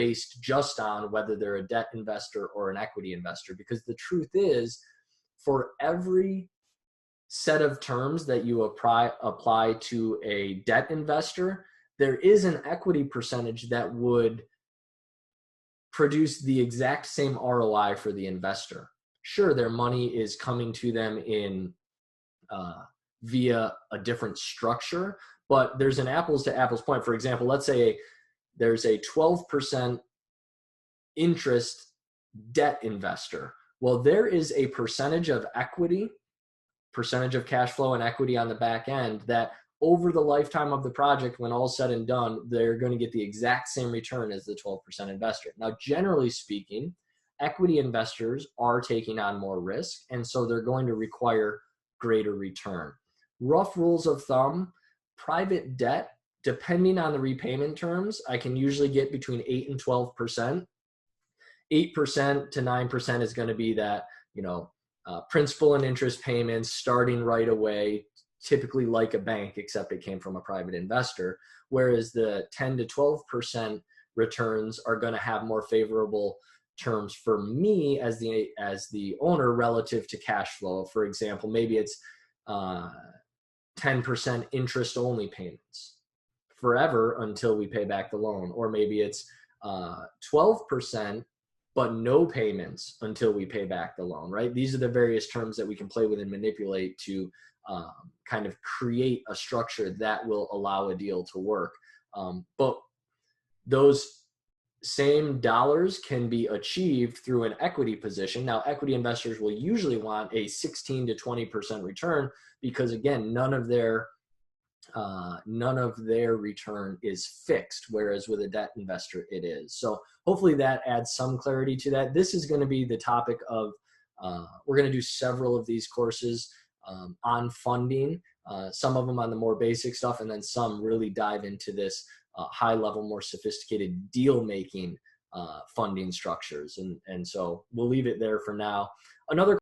based just on whether they're a debt investor or an equity investor. Because the truth is, for every set of terms that you apply to a debt investor, there is an equity percentage that would produce the exact same ROI for the investor. Sure, their money is coming to them in via a different structure, but there's an apples to apples point. For example, let's say there's a 12% interest debt investor. Well, there is a percentage of equity, percentage of cash flow and equity on the back end that over the lifetime of the project, when all said and done, they're going to get the exact same return as the 12% investor. Now, generally speaking, equity investors are taking on more risk, and so they're going to require greater return. Rough rules of thumb, private debt, depending on the repayment terms, I can usually get between 8 and 12%. 8% to 9% is going to be that, principal and interest payments starting right away, typically like a bank, except it came from a private investor. Whereas the 10 to 12% returns are going to have more favorable terms for me as the owner relative to cash flow. For example, maybe it's 10% interest only payments forever until we pay back the loan, or maybe it's 12% but no payments until we pay back the loan, right? These are the various terms that we can play with and manipulate to kind of create a structure that will allow a deal to work. But those same dollars can be achieved through an equity position. Now, equity investors will usually want a 16 to 20% return because, again, none of their return is fixed, whereas with a debt investor, it is. So hopefully that adds some clarity to that. This is going to be the topic of, we're going to do several of these courses on funding, some of them on the more basic stuff, and then some really dive into this high level, more sophisticated deal making funding structures. And so we'll leave it there for now. Another